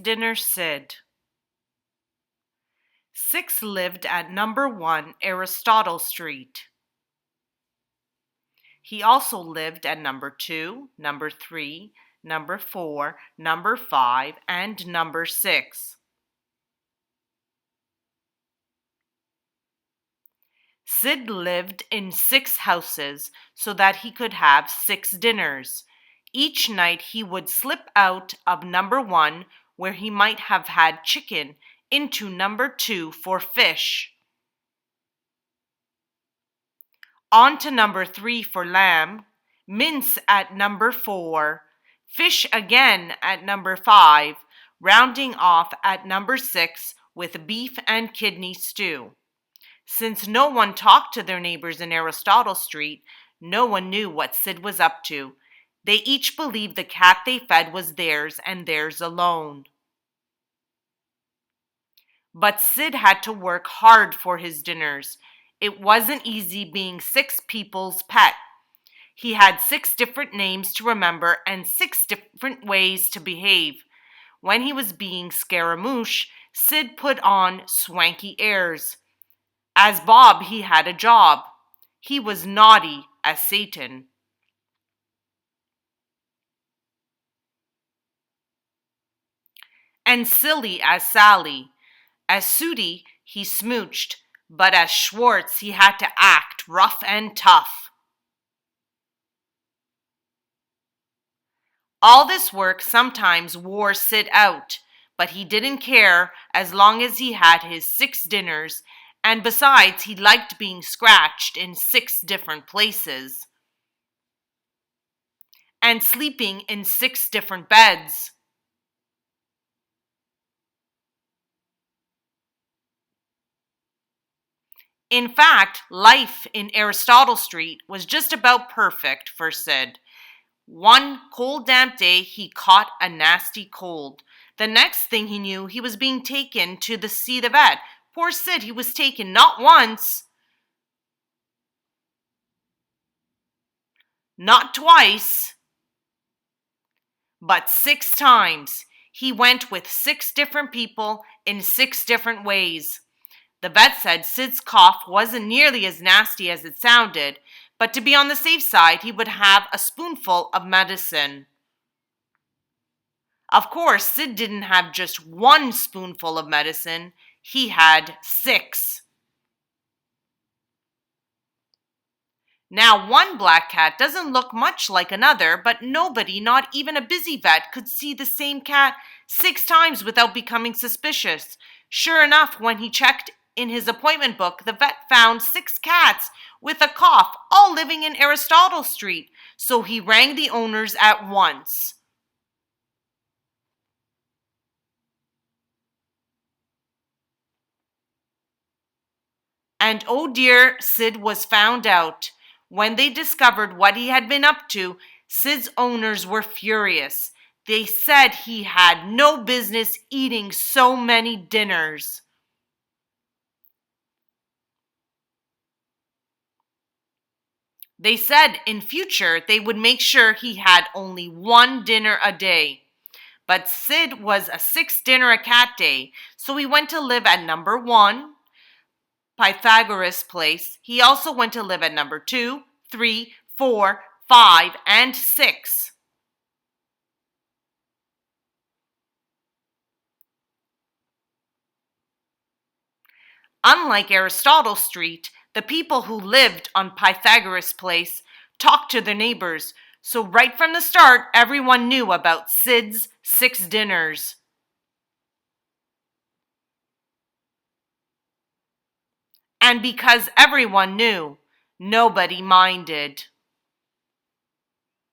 Dinner Sid. 6 lived at number 1 Aristotle Street. He also lived at number 2, number 3, number 4, number 5, and number 6. Sid lived in 6 houses so that he could have 6 dinners. Each night he would slip out of number 1, where he might have had chicken, into number 2 for fish. On to number 3 for lamb, mince at number 4, fish again at number 5, rounding off at number 6 with beef and kidney stew. Since no one talked to their neighbors in Aristotle Street, no one knew what Sid was up to. They each believed the cat they fed was theirs and theirs alone. But Sid had to work hard for his dinners. It wasn't easy being 6 people's pet. He had 6 different names to remember and 6 different ways to behave. When he was being Scaramouche, Sid put on swanky airs. As Bob, he had a job. He was naughty as Satan. And silly as Sally. As Sooty, he smooched, but as Schwartz, he had to act rough and tough. All this work sometimes wore Sid out, but he didn't care as long as he had his 6 dinners, and besides, he liked being scratched in 6 different places and sleeping in 6 different beds. In fact, life in Aristotle Street was just about perfect for Sid. One cold, damp day, he caught a nasty cold. The next thing he knew, he was being taken to see the vet. Poor Sid, he was taken not once, not twice, but 6 times. He went with 6 different people in 6 different ways. The vet said Sid's cough wasn't nearly as nasty as it sounded, but to be on the safe side, he would have a spoonful of medicine. Of course, Sid didn't have just 1 spoonful of medicine, he had 6. Now, one black cat doesn't look much like another, but nobody, not even a busy vet, could see the same cat 6 times without becoming suspicious. Sure enough, when he checked in his appointment book, the vet found 6 cats with a cough, all living in Aristotle Street, so he rang the owners at once. And oh dear, Sid was found out. When they discovered what he had been up to, Sid's owners were furious. They said he had no business eating so many dinners. They said in future they would make sure he had only 1 dinner a day. But Sid was a 6 dinner a cat day, so he went to live at number 1, Pythagoras Place. He also went to live at number 2, 3, 4, 5, and 6. Unlike Aristotle Street, the people who lived on Pythagoras Place talked to their neighbors, so right from the start, everyone knew about Sid's 6 dinners. And because everyone knew, nobody minded.